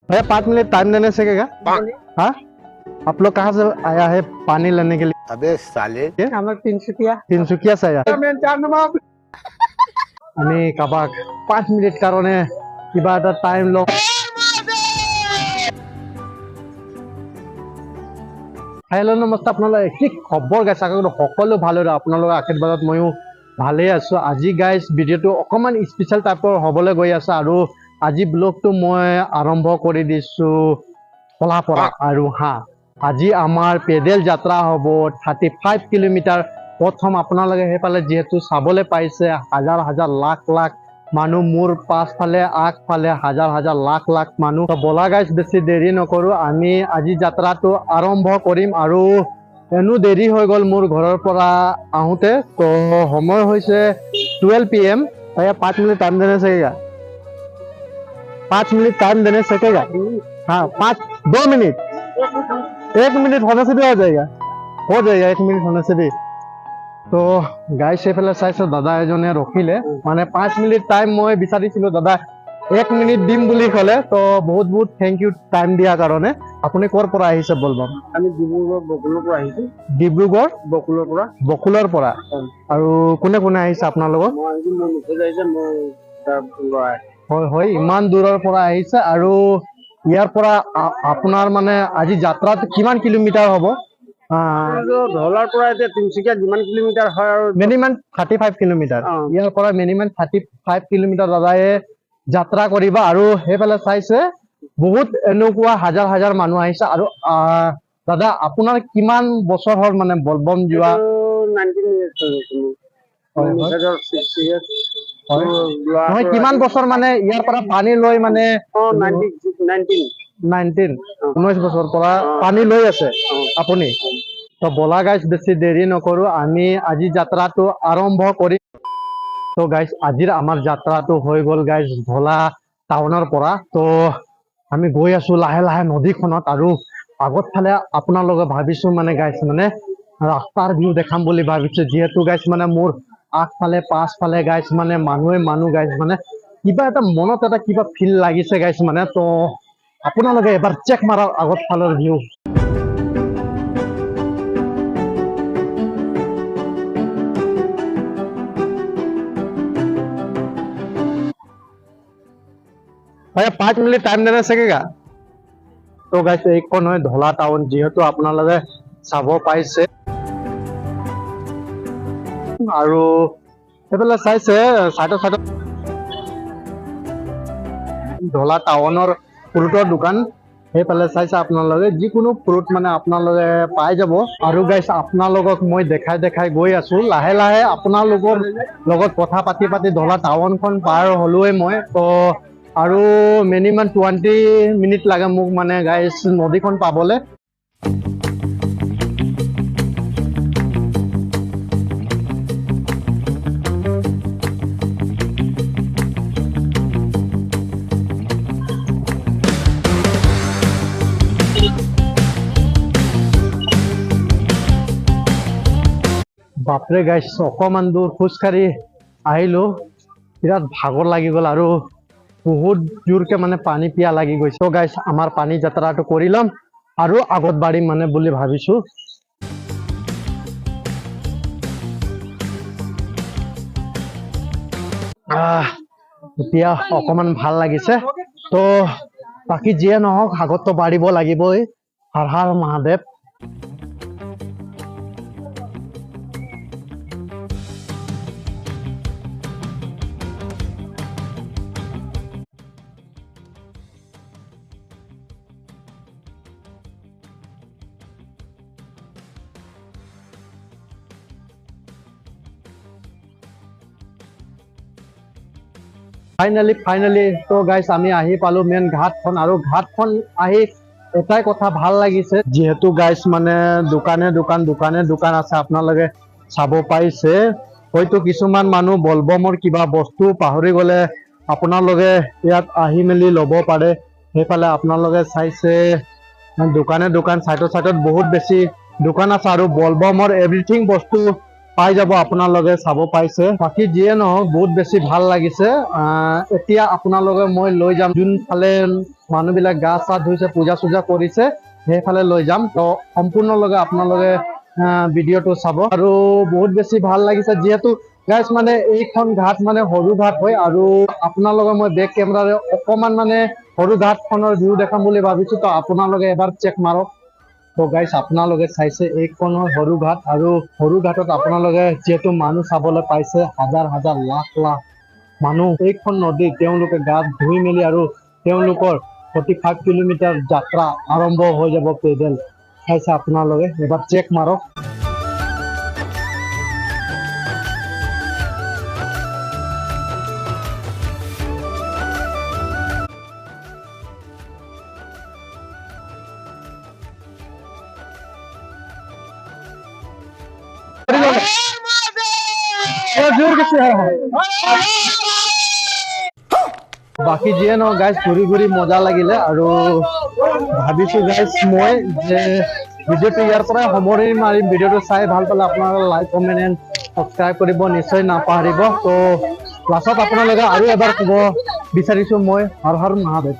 भैया 5 minute time देने सकेगा? हाँ, आप लोग कहाँ से आया है पानी लेने के लिए? अबे साले हम लोग তিনসুকিয়া से आया। আমি কাবাক 5 মিনিট কাৰণে কিবা এটা টাইম লওঁ। হেল্ল' নমস্তে, আপোনালোকে কি খবৰ গাইছ? সকলো ভালদৰে আপোনালোকৰ আশীৰ্বাদত ময়ো ভালেই আছো। আজি গাইজ ভিডিঅ'টো অকণমান স্পেচিয়েল টাইপৰ হ'বলৈ গৈ আছে আৰু আজি ব্লগটো মই আৰম্ভ কৰি দিছো খোলাৰ পৰা। আৰু আজি আমাৰ পেডেল যাত্ৰা হ'ব 35 কিলোমিটাৰ। প্ৰথম আপোনালোকে সেইফালে যিহেতু চাবলৈ পাইছে হাজাৰ হাজাৰ লাখ লাখ মানুহ, মোৰ পাছফালে আগফালে হাজাৰ হাজাৰ লাখ লাখ মানুহ। বলা গাইজ বেছি দেৰি নকৰো, আমি আজি যাত্ৰাটো আৰম্ভ কৰিম। আৰু এনো দেৰি হৈ গ'ল মোৰ ঘৰৰ পৰা আহোঁতে, তো সময় হৈছে 12 PM। 5 मिनट टाइम देने सकेगा? 5 मिनट टाइम देने सकेगा? हाँ, 2 मिनट, 1 मिनट होने से भी हो जाएगा, 1 मिनट होने से भी। তো গাইজ সেইফালে চাইছো দাদা এজনে ৰখিলে, মানে 5 মিনিট টাইম মই বিচাৰিছিলো, দাদা 1 মিনিট দিম বুলি ক'লে। তো বহুত বহুত থেংক ইউ টাইম দিয়াৰ কাৰণে। আপুনি ক'ৰ পৰা আহিছে বলবাম? আমি ডিব্ৰুগড় বকুলৰ পৰা আহিছো। ডিব্ৰুগড় বকুলৰ পৰা। বকুলৰ পৰা। আৰু কোনে কোনে আহিছে আপোনাৰ লগত? মই আহিছো, মোৰ মেছেজ আহিছে, মোৰ তাৰ ল'ৰা। হয় হয়, ইমান দূৰৰ পৰা আহিছে। আৰু ইয়াৰ পৰা আপোনাৰ মানে আজি যাত্ৰাত কিমান কিলোমিটাৰ হ'ব? ধলাৰ পৰা এতিয়া তিনিচুকীয়া যিমান কিলোমিটাৰ হয় আৰু মিনিমাম 35 কিলোমিটাৰ। ইয়াৰ পৰা মিনিমাম 35 কিলোমিটাৰ দাদায়ে যাত্ৰা কৰিব। আৰু সেইফালে চাইছে বহুত এনেকুৱা হাজাৰ হাজাৰ মানুহ আহিছে। আৰু দাদা আপোনাৰ কিমান বছৰ হ'ল মানে বলবম যোৱা? 19 years হৈছে মোৰ। হয় হয়। মেছেজৰ 6 years। হয় নহয়, কিমান বছৰ মানে ইয়াৰ পৰা পানী লৈ মানে? 19 বছৰ পৰা পানী লৈ আছে আপুনি। তো বলা গাইজ বেছি দেৰি নকৰো, আমি আজি যাত্ৰাটো আৰম্ভ কৰিম। তো গাইজ আজিৰ আমাৰ যাত্ৰাটো হৈ গ'ল গাইজ ধলা টাউনৰ পৰা। তো আমি গৈ আছো লাহে লাহে নদীখনত। আৰু আগত ফালে আপোনালোকে ভাবিছো মানে গাইজ মানে ৰাস্তাৰ ভিউ দেখাম বুলি ভাবিছো, যিহেতু গাইজ মানে মোৰ আগফালে পাছফালে গাইজ মানে মানুহ গাইজ মানে কিবা এটা মনত এটা কিবা ফিল লাগিছে গাইজ মানে। তো আপোনালোকে এবাৰ চেক মাৰক আগত ফালৰ ভিউ। भैया 5 मिनट टाइम देने सकेगा? तो गाइस এইখন হয় ধলা টাউন, যিহেতু আপোনালোকে চাব পাইছে। আৰু সেইফালে চাইছে চাইডত ধলা টাউনৰ ফ্ৰুটৰ দোকান, সেইফালে চাইছে আপোনালোকে যিকোনো ফ্ৰুট মানে আপোনালোকে পাই যাব। আৰু গাইছ আপোনালোকক মই দেখাই গৈ আছো লাহে লাহে, আপোনালোকৰ লগত কথা পাতি ধলা টাউনখন পাৰ হলোৱে মই। তো আৰু মিনিমাম 20 মিনিট লাগে মোক মানে গাইছ নদীখন পাবলে। বাপৰে গাইছ অকমান দূৰ খোজকাঢ়ি আহিলো, বিৰাট ভাগৰ লাগি গ'ল আৰু বহুত জোৰকে মানে পানী পিয়া লাগি গৈছে। তো গাইছ আমাৰ পানী যাত্ৰাটো কৰি ল'ম আৰু আগত বাঢ়িম মানে বুলি ভাবিছো। এতিয়া অকমান ভাল লাগিছে। তো বাকী যিয়ে নহওক আগততো বাঢ়িব লাগিবই। হৰ হৰ মহাদেৱ। ফাইনালি তো গাইছ আমি আহি পালো মেইন ঘাটখন। আৰু ঘাটখন আহি এটাই কথা ভাল লাগিছে, যিহেতু গাইছ মানে দোকানে দোকান আছে, আপোনালোকে চাব পাইছে। হয়তো কিছুমান মানুহ বলবমৰ কিবা বস্তু পাহৰি গ'লে আপোনালোকে ইয়াত আহি মেলি ল'ব পাৰে। সেইফালে আপোনালোকে চাইছে দোকানে চাইডত বহুত বেছি দোকান আছে। আৰু বলবমৰ এভৰিথিং বস্তু পাই যাব, আপোনালোকে চাব পাইছে। বাকী যিয়ে নহওক বহুত বেছি ভাল লাগিছে। এতিয়া আপোনালোকে মই লৈ যাম যোনফালে মানুহবিলাক গা চা ধুইছে, পূজা চূজা কৰিছে, সেইফালে লৈ যাম। তো সম্পূৰ্ণভাৱে আপোনালোকে ভিডিঅ'টো চাব। আৰু বহুত বেছি ভাল লাগিছে যিহেতু গাইজ মানে এইখন ঘাট মানে সৰু ঘাট হয়, আৰু আপোনালোকে মই বেক কেমেৰাৰে অকমান মানে সৰু ঘাটখনৰ ভিউ দেখাম বুলি ভাবিছো। তো আপোনালোকে এবাৰ চেক মাৰক। তো গাইজ আপোনালোকে চাইছে এইখন সৰু ঘাট, আৰু সৰু ঘাটত আপোনালোকে যিহেতু মানুহ চাবলৈ পাইছে, হাজাৰ হাজাৰ লাখ লাখ মানুহ এইখন নদীত তেওঁলোকে গা ধুই মেলি, আৰু তেওঁলোকৰ 45 কিলোমিটাৰ যাত্ৰা আৰম্ভ হৈ যাব পেডেল। চাইছে আপোনালোকে, এবাৰ চেক মাৰক। বাকী যিয়ে নহওক গাইজ, ঘূৰি ঘূৰি মজা লাগিলে। আৰু ভাবিছো গাইজ মই যে ভিডিঅ'টো ইয়াৰ পৰাই সামৰি মাৰিম। ভিডিঅ'টো চাই ভাল পালে আপোনালোকে লাইক কমেণ্ট এণ্ড ছাবস্ক্ৰাইব কৰিব নিশ্চয় নাপাহৰিব। তো লাষ্টত আপোনালোকে আৰু এবাৰ ক'ব বিচাৰিছো মই হৰ হৰ মহাদেৱ।